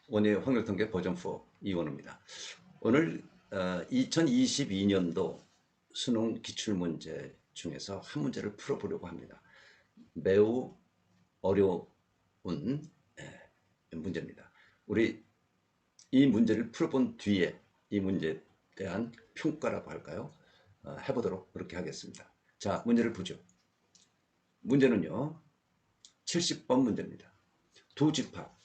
원예 확률통계 버전 4 이원우입니다. 오늘 2022년도 수능 기출문제 중에서 한 문제를 풀어보려고 합니다. 매우 어려운 문제입니다. 우리 이 문제를 풀어본 뒤에 이 문제에 대한 평가라고 할까요? 해보도록 그렇게 하겠습니다. 자, 문제를 보죠. 문제는요, 70번 문제입니다. 두 집합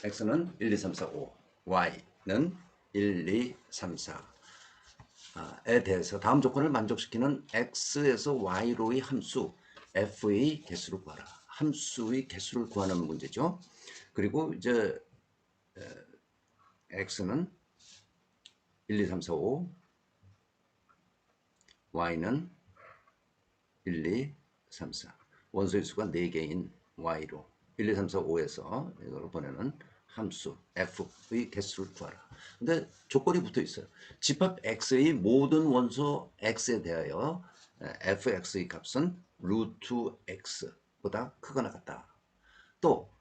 X는 1, 2, 3, 4, 5, Y는 1, 2, 3, 4에 대해서 다음 조건을 만족시키는 X에서 Y로의 함수 F의 개수를 구하라. 함수의 개수를 구하는 문제죠. 그리고 이제 X는 1, 2, 3, 4, 5, Y는 1, 2, 3, 4. 원소의 수가 4개인 Y로 1, 2, 3, 4, 5에서 이걸 보내는 함수 F의 개수를 구하라. 근데 조건이 붙어 있어요. 집합 X의 모든 원소 X에 대하여 fx의 값은 루트 x보다 크거나 같다. 또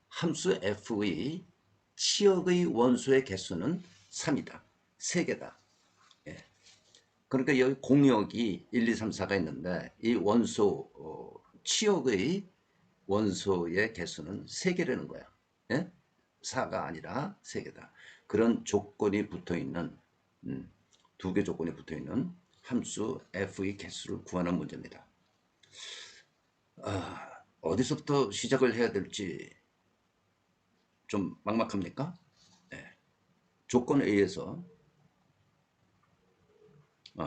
함수 f의 치역의 원소의 개수는 3이다. 3개다. 예. 그러니까 여기 공역이 1, 2, 3, 4가 있는데 이 원소 치역의 원소의 개수는 3개라는 거야. 예? 4가 아니라 3개다. 그런 조건이 붙어있는 2개 조건이 붙어있는 함수 f의 개수를 구하는 문제입니다. 어디서부터 시작을 해야 될지 좀 막막합니까? 네. 조건 A에서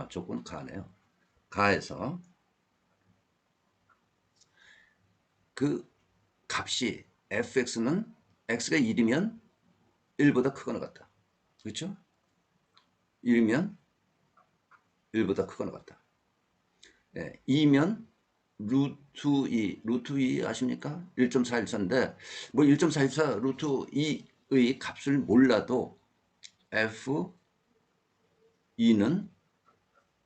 조건 가네요. 가에서 그 값이 fx는 x가 1이면 1보다 크거나 같다. 그렇죠? 1이면 1보다 크거나 같다. 네, 2면 루트 2 아십니까? 1.414인데 뭐 1.414 루트 2의 값을 몰라도 f2는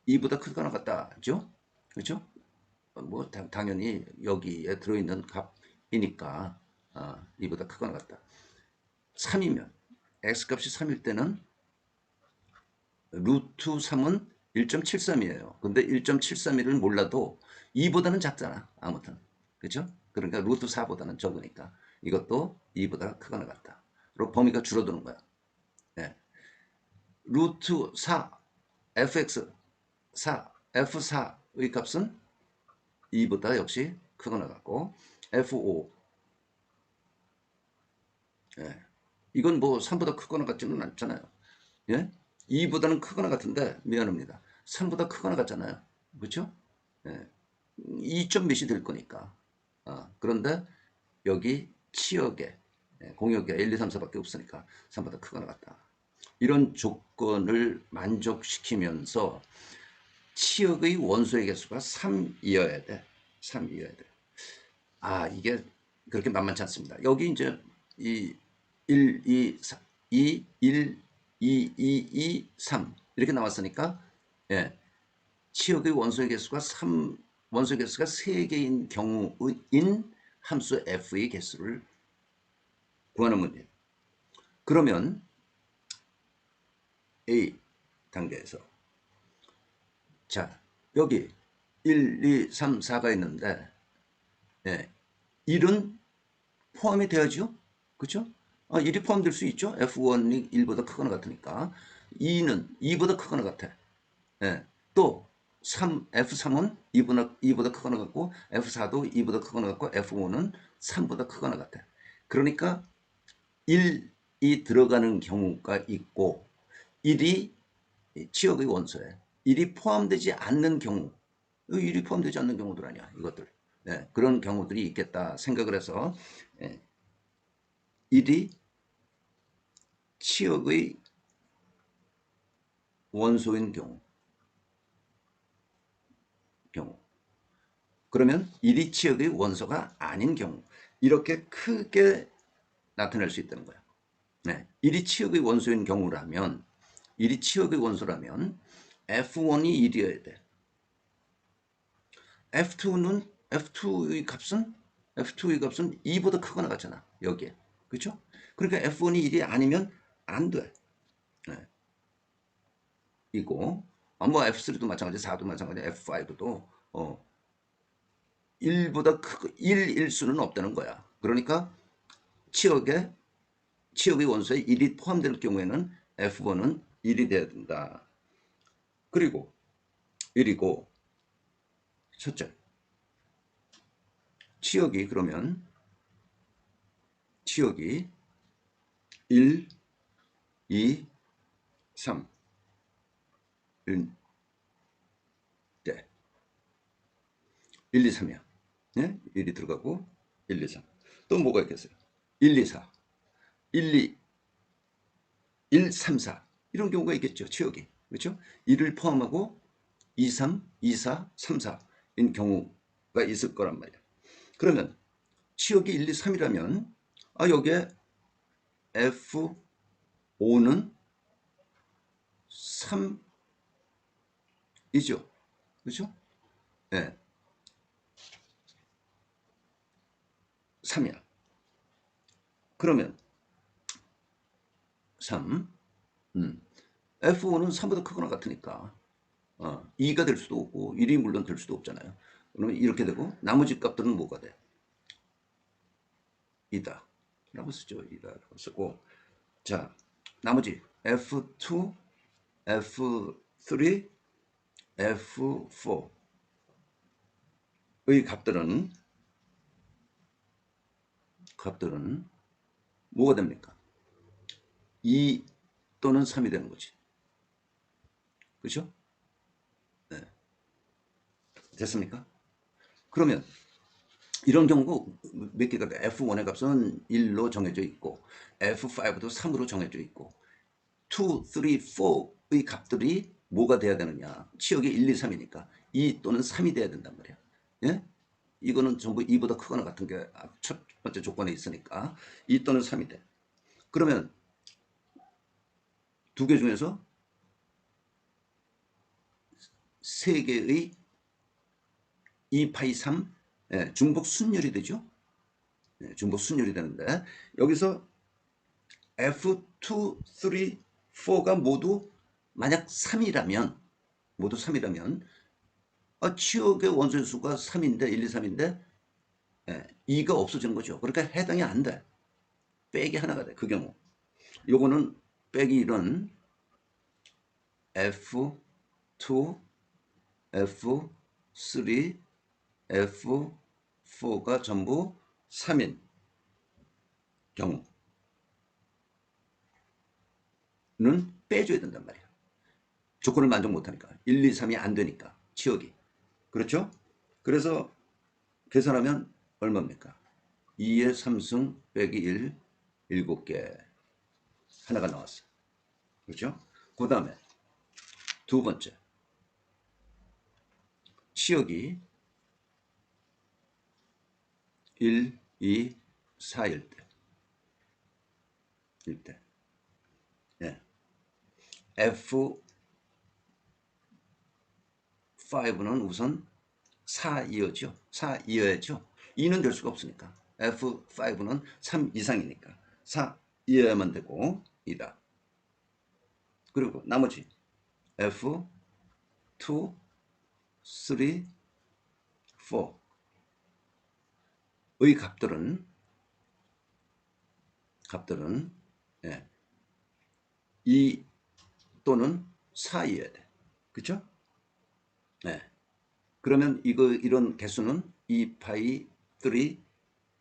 2보다 크거나 같다죠? 그렇죠? 뭐 당연히 여기에 들어있는 값이니까 2보다 크거나 같다. 3이면 x값이 3일 때는 루트 3은 1.73이에요. 근데 1.731을 몰라도 2보다는 작잖아. 아무튼. 그렇죠? 그러니까 루트 4보다는 적으니까 이것도 2보다 크거나 같다. 그리고 범위가 줄어드는 거야. 네. 루트 4 fx 4 f4의 값은 2보다 역시 크거나 같고 f5 이건 뭐 3보다 크거나 같지는 않잖아요. 예? 2보다는 크거나 같은데 미안합니다. 3보다 크거나 같잖아요. 그렇죠? 예. 2점 몇이 될 거니까. 그런데 여기 치역에 공역에 1, 2, 3, 4밖에 없으니까 3보다 크거나 같다. 이런 조건을 만족시키면서 치역의 원소의 개수가 3이어야 돼. 3이어야 돼. 이게 그렇게 만만치 않습니다. 여기 이제 이 1, 2, 4, 2, 1, 2, 2, 2, 3 이렇게 나왔으니까 치역의 원소의 개수가 3, 원소의 개수가 3개인 경우인 함수 f의 개수를 구하는 문제. 그러면 A 단계에서 자 여기 1, 2, 3, 4가 있는데 1은 포함이 되어야죠. 그렇죠? 1이 포함될 수 있죠. F1이 1보다 크거나 같으니까 2는 2보다 크거나 같아. 또 F3은 2보다 크거나 같고 F4도 2보다 크거나 같고 F5는 3보다 크거나 같아. 그러니까 1이 들어가는 경우가 있고 1이 치역의 원소에 1이 포함되지 않는 경우 1이 포함되지 않는 경우들 아니야 이것들. 그런 경우들이 있겠다 생각을 해서 1이 치역의 원소인 경우 그러면 1이 치역의 원소가 아닌 경우 이렇게 크게 나타낼 수 있다는 거야. 1이 치역의 원소인 경우라면 1이 치역의 원소라면 F1이 1이어야 돼. F2의 값은 F2의 값은 2보다 크거나 같잖아. 여기에. 그렇죠? 그러니까 F1이 1이 아니면 안 돼. 네. 이고 뭐 F3도 마찬가지, 4도 마찬가지, F5도 1보다 크고 1일 수는 없다는 거야. 그러니까 치역의 원소에 1이 포함될 경우에는 F1은 1이 돼야 된다. 그리고 1이고 첫째 치역이 그러면 치역이 1, 2, 3 일 때 1, 2, 3이야. 네? 1이 들어가고 1, 2, 3. 또 뭐가 있겠어요? 1, 2, 4. 1, 2, 1, 3, 4. 이런 경우가 있겠죠. 치역이. 그렇죠? 1을 포함하고 2, 3, 2, 4, 3, 4인 경우가 있을 거란 말이야. 그러면 치역이 1, 2, 3이라면 여기에 F5는 3이죠. 그렇죠? 네. 3이야. 그러면 3. F5는 3보다 크거나 같으니까 2가 될 수도 없고 1이 물론 될 수도 없잖아요. 그러면 이렇게 되고 나머지 값들은 뭐가 돼? 2다 라고 쓰죠. 2다 라고 쓰고 자 나머지 F2, F3, F4의 값들은 뭐가 됩니까? 2 또는 3이 되는 거지. 그렇죠? 네. 됐습니까? 그러면 이런 경우 몇 개가 돼? F1의 값은 1로 정해져 있고 F5도 3으로 정해져 있고 2, 3, 4의 값들이 뭐가 돼야 되느냐? 치역이 1, 2, 3이니까 2 또는 3이 돼야 된단 말이야. 예? 이거는 전부 2보다 크거나 같은 게 첫 번째 조건에 있으니까 2 또는 3이 돼. 그러면 두 개 중에서 세 개의 2 파이 3 중복 순열이 되죠. 중복 순열이 되는데 여기서 F2, 3, 4가 모두 만약 3이라면 치역의 원소의 수가 3인데 1, 2, 3인데 2가 없어지는 거죠. 그러니까 해당이 안 돼. 빼기 하나가 돼. 그 경우. 요거는 빼기 1은 F2, F3, F4가 전부 3인 경우는 빼줘야 된단 말이야. 조건을 만족 못하니까. 1, 2, 3이 안 되니까. 치역이. 그렇죠? 그래서 계산하면 얼마입니까? 2의 3승 빼기 1, 7개. 하나가 나왔어. 그렇죠? 그 다음에 두 번째. 치역이 1, 2, 4일 때. 예. F5는 우선 4이어죠. 4이어야죠. 2는 될 수가 없으니까. F5는 3 이상이니까. 4이어야만 되고 2다. 그리고 나머지 F2, 3, 4의 값들은 2 또는 4이어야 돼. 그쵸? 네. 그러면 이런 개수는 2 파이 3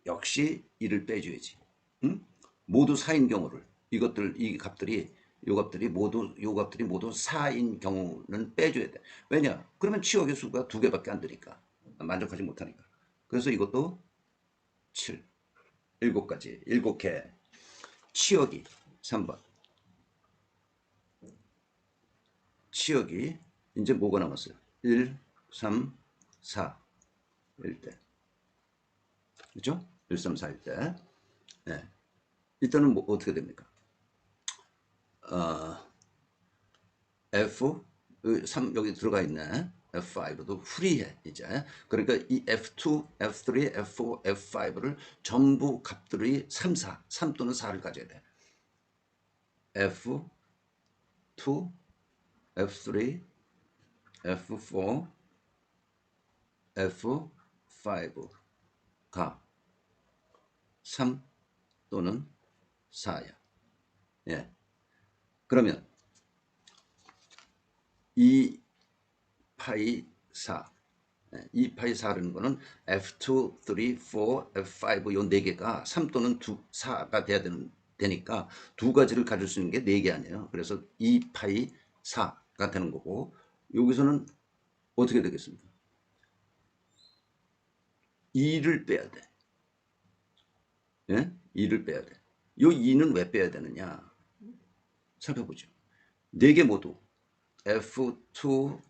역시 1을 빼줘야지. 응? 모두 4인 경우를 이 값들이 요 값들이 모두 4인 경우는 빼줘야 돼. 왜냐? 그러면 치역의 수가 2개밖에 안 되니까 만족하지 못하니까. 그래서 이것도 7, 7가지 7개. 치역이 3번. 치역이 이제 뭐가 남았어요? 1, 3, 4일 때. 그렇죠? 1, 3, 4일 때. 네. 일단은 뭐 어떻게 됩니까? F 3 여기 들어가 있네. F5도 프리해 이제. 그러니까 이 F2, F3, F4, F5를 전부 값들이 3, 4, 3 또는 4를 가져야 돼. F2, F3, F4, F5가 3 또는 4야. 예. 그러면 2 파이 4. 2 파이 4라는 거는 F2, 3, 4, F5 요 4개가 3 또는 4가 돼야 되니까 두 가지를 가질 수 있는 게 4개 아니에요. 그래서 2 파이 4가 되는 거고 여기서는 어떻게 되겠습니까? 2를 빼야 돼. 예? 2를 빼야 돼. 요 2는 왜 빼야 되느냐? 살펴보죠. 4개 모두 F2,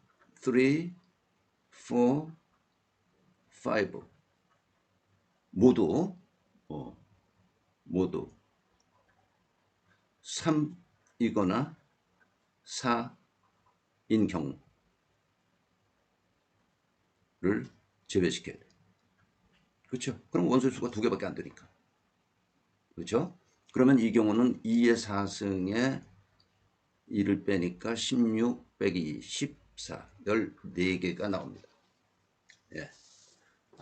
3, 4, 5 모두 모두 3이거나 4인 경우를 제외시켜야 돼. 그렇죠? 그럼 원소의 수가 2개밖에 안 되니까. 그렇죠? 그러면 이 경우는 2의 4승에 2를 빼니까 16 빼기 14, 14개가 나옵니다. 예.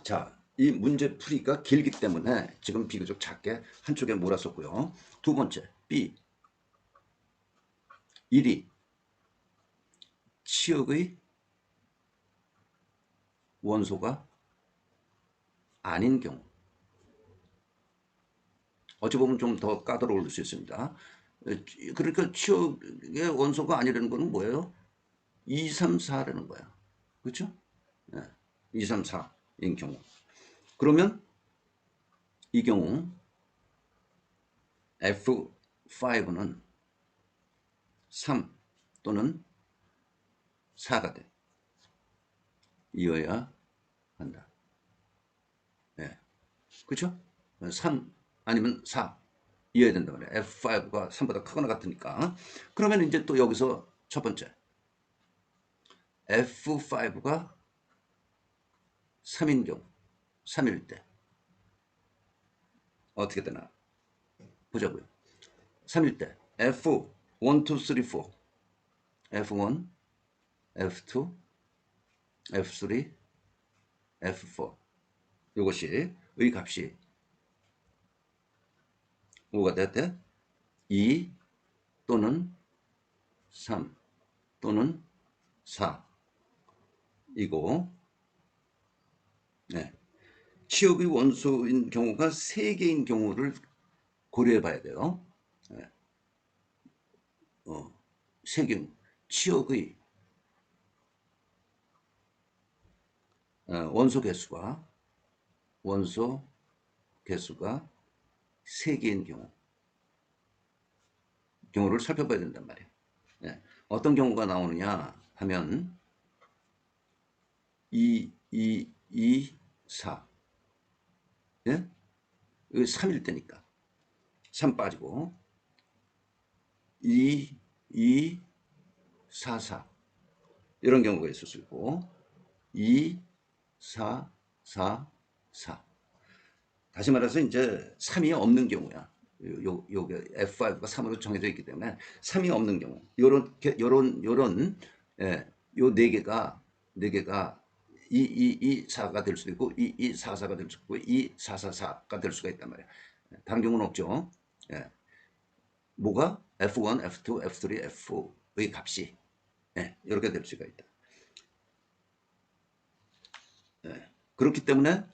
자, 이 문제 풀이가 길기 때문에 지금 비교적 작게 한쪽에 몰았었고요. 두 번째, B. 1이 치역의 원소가 아닌 경우. 어찌 보면 좀 더 까다로울 수 있습니다. 그러니까 치역의 원소가 아니라는 거는 뭐예요? 2, 3, 4라는 거야. 그렇죠? 2, 3, 4인 경우. 그러면 이 경우 F5는 3 또는 4가 돼. 이어야 한다. 예. 그렇죠? 3 아니면 4 이어야 된다 말이야. F5가 3보다 크거나 같으니까. 그러면 이제 또 여기서 첫 번째 F5가 3인 경우 3일 때 어떻게 되나 보자고요. 3일 때 F1, 2, 3, 4 F1, F2, F3, F4 이것이 의 값이 뭐가 됐대? 2 또는 3 또는 4 이고 네. 치역의 원소인 경우가 3개인 경우를 고려해 봐야 돼요. 네. 3개 치역의 원소 개수가 3개인 경우를 살펴봐야 된단 말이에요. 네. 어떤 경우가 나오느냐 하면 2, 2, 2, 4 예? 3일 때니까 3 빠지고 2, 2, 4, 4 이런 경우가 있을 수 있고 2, 4, 4, 4 다시 말해서 이제 3이 없는 경우야. 요게 F5가 3으로 정해져 있기 때문에 3이 없는 경우 요런 예, 요 네 개가 2224가 될 수도 있고 2244가 될 수도 있고 2444가 될 수가 있단 말이야. 다른 경우는 없죠. 예. 뭐가 F1, F2, F3, F4의 값이 이렇게 될 수가 있다. 그렇기 때문에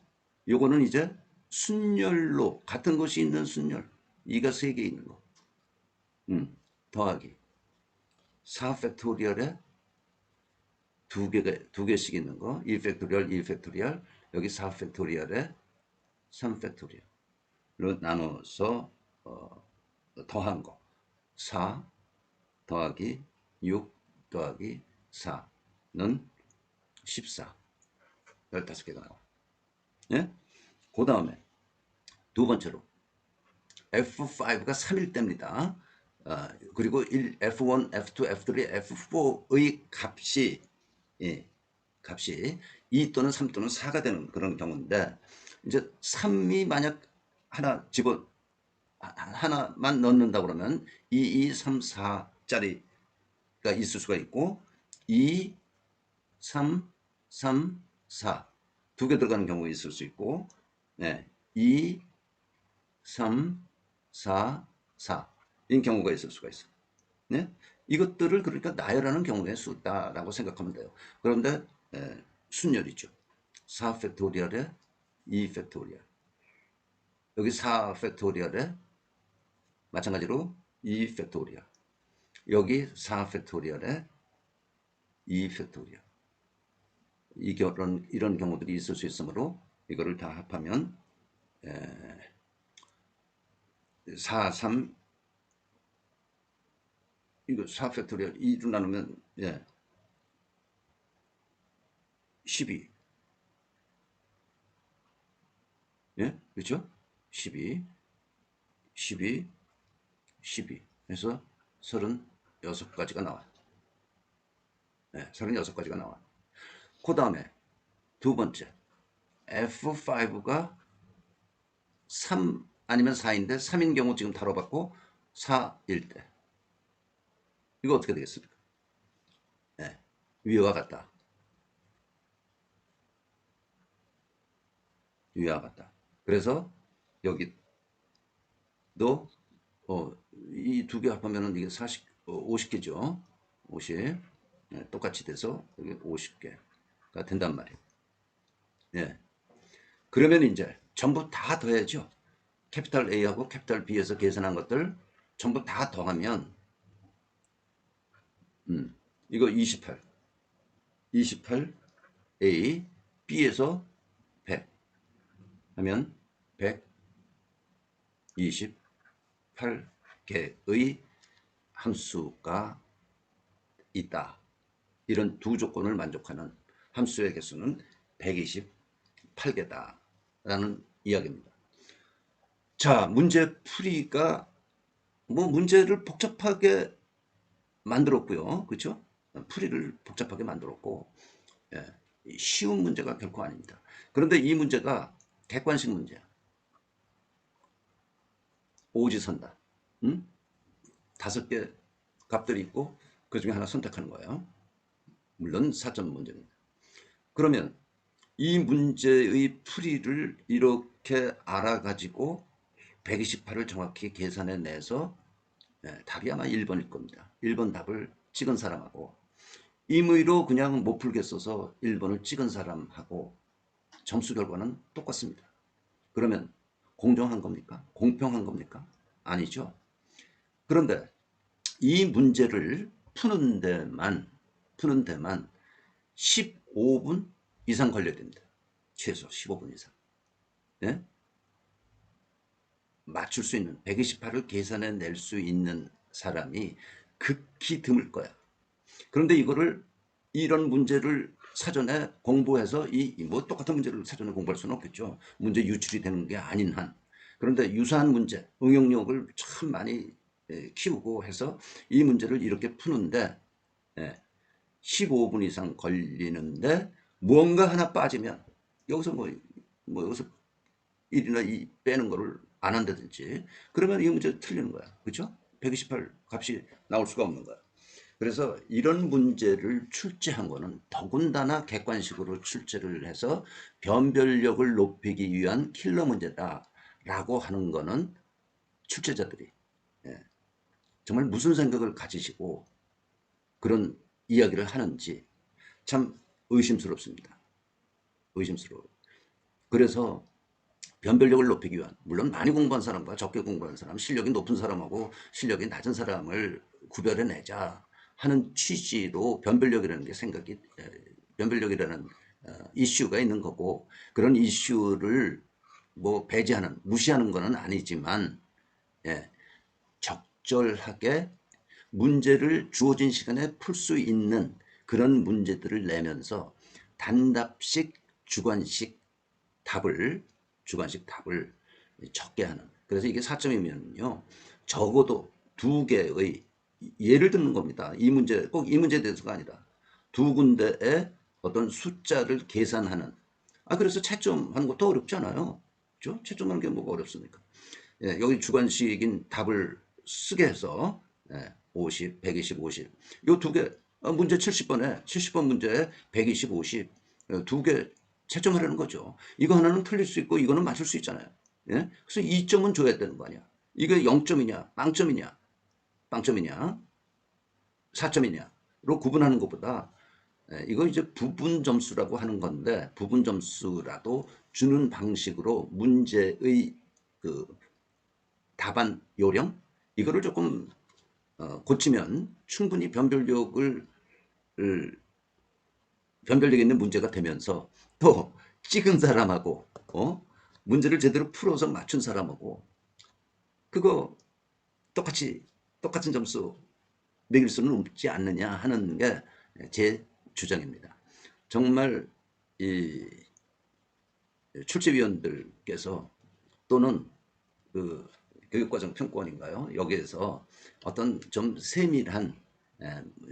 요거는 이제 순열로 같은 것이 있는 순열 2가 3개 있는 거 더하기 4 팩토리얼에 2개씩 있는 거 1 팩토리얼 2 팩토리얼 여기 4 팩토리얼에 3 팩토리얼로 나눠서 더한 거 4 더하기 6 더하기 4는 14 15개가 나와. 예? 그 다음에 두 번째로 F5가 3일 때입니다. 그리고 F1, F2, F3, F4의 값이 값이 2 또는 3 또는 4가 되는 그런 경우인데, 이제 3이 만약 하나만 넣는다 그러면 2, 2, 3, 4짜리가 있을 수가 있고, 2, 3, 3, 4 두 개 들어가는 경우가 있을 수 있고, 네, 2, 3, 4, 4 이런 경우가 있을 수가 있어. 네? 이것들을 그러니까 나열하는 경우의 수다라고 생각하면 돼요. 그런데 순열이죠. 4 팩토리얼에 2 팩토리얼. 여기 4 팩토리얼에 마찬가지로 2 팩토리얼. 여기 4 팩토리얼에 2 팩토리얼. 이런 경우들이 있을 수 있으므로 이거를 다 합하면 4, 3 이거 4 팩토리얼 2로 나누면 12. 예? 그렇죠? 12, 12, 12 해서 36가지가 나와요. 네, 36가지가 나와요. 그 다음에 두 번째 F5가 3 아니면 4인데 3인 경우 지금 다뤄봤고 4일 때 이거 어떻게 되겠습니까? 네, 위와 같다. 위와 같다. 그래서 여기도 이 두 개 합하면 이게 50개죠. 50 네, 똑같이 돼서 여기 50개가 된단 말이에요. 네. 그러면 이제 전부 다 더해야죠. 캐피탈 A하고 캐피탈 B에서 계산한 것들 전부 다 더하면 이거 28 A B에서 100 하면 128개의 함수가 있다. 이런 두 조건을 만족하는 함수의 개수는 128개다 라는 이야기입니다. 자, 문제 풀이가 문제를 복잡하게 만들었고요. 그렇죠? 풀이를 복잡하게 만들었고 쉬운 문제가 결코 아닙니다. 그런데 이 문제가 객관식 문제야. 오지선다. 5개 값들이 있고 그 중에 하나 선택하는 거예요. 물론 4점 문제입니다. 그러면 이 문제의 풀이를 이렇게 알아가지고 128을 정확히 계산해 내서 답이 아마 1번일 겁니다. 1번 답을 찍은 사람하고 임의로 그냥 못 풀겠어서 1번을 찍은 사람하고 점수 결과는 똑같습니다. 그러면 공정한 겁니까? 공평한 겁니까? 아니죠. 그런데 이 문제를 푸는 데만 15분 이상 걸려야 됩니다. 최소 15분 이상. 네? 맞출 수 있는 128을 계산해 낼 수 있는 사람이 극히 드물 거야. 그런데 이런 문제를 사전에 공부해서 똑같은 문제를 사전에 공부할 수는 없겠죠. 문제 유출이 되는 게 아닌 한. 그런데 유사한 문제, 응용력을 참 많이 키우고 해서 이 문제를 이렇게 푸는데 15분 이상 걸리는데 무언가 하나 빠지면 여기서 여기서 1이나 2 빼는 거를 안 한다든지 그러면 이 문제 틀리는 거야. 그렇죠? 128 값이 나올 수가 없는 거야. 그래서 이런 문제를 출제한 거는 더군다나 객관식으로 출제를 해서 변별력을 높이기 위한 킬러 문제다라고 하는 거는 출제자들이 정말 무슨 생각을 가지시고 그런 이야기를 하는지 참 의심스럽습니다. 의심스러워요. 그래서 변별력을 높이기 위한, 물론 많이 공부한 사람과 적게 공부한 사람, 실력이 높은 사람하고 실력이 낮은 사람을 구별해내자 하는 취지로 변별력이라는 게 변별력이라는 이슈가 있는 거고, 그런 이슈를 배제하는, 무시하는 거는 아니지만 적절하게 문제를 주어진 시간에 풀 수 있는 그런 문제들을 내면서 단답식 주관식 답을 적게 하는. 그래서 이게 4점이면요 적어도 2개의 예를 듣는 겁니다. 이 문제 꼭 이 문제에 대해서가 아니라 2군데의 어떤 숫자를 계산하는. 그래서 채점하는 것도 어렵지 않아요. 그죠? 채점하는 게 뭐가 어렵습니까? 예, 여기 주관식인 답을 쓰게 해서 50, 120, 50. 요 두 개, 문제 70번에 70번 문제에 120, 50 두 개 채점하려는 거죠. 이거 하나는 틀릴 수 있고 이거는 맞을 수 있잖아요. 예? 그래서 2점은 줘야 되는 거 아니야. 이게 0점이냐, 빵점이냐, 빵점이냐, 4점이냐로 구분하는 것보다 이거 이제 부분 점수라고 하는 건데 부분 점수라도 주는 방식으로 문제의 그 답안 요령 이거를 조금 고치면 충분히 변별력 있는 문제가 되면서 또 찍은 사람하고 문제를 제대로 풀어서 맞춘 사람하고 그거 똑같은 점수 매길 수는 없지 않느냐 하는 게 제 주장입니다. 정말 이 출제위원들께서 또는 그 교육과정 평가원인가요? 여기에서 어떤 좀 세밀한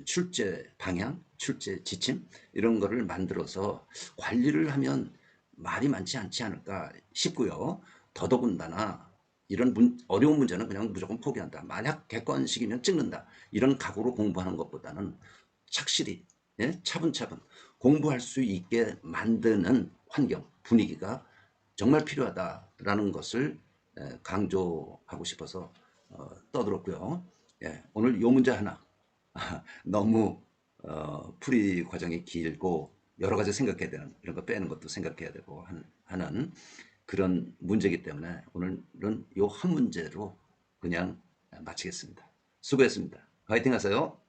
출제 방향, 출제 지침 이런 거를 만들어서 관리를 하면 말이 많지 않지 않을까 싶고요. 더더군다나 이런 어려운 문제는 그냥 무조건 포기한다. 만약 객관식이면 찍는다. 이런 각오로 공부하는 것보다는 착실히 차분차분 공부할 수 있게 만드는 환경, 분위기가 정말 필요하다라는 것을 강조하고 싶어서 떠들었고요. 예, 오늘 요 문제 하나 너무 풀이 과정이 길고 여러 가지 생각해야 되는 이런 거 빼는 것도 생각해야 되고 하는 그런 문제이기 때문에 오늘은 요 한 문제로 그냥 마치겠습니다. 수고했습니다. 화이팅 하세요.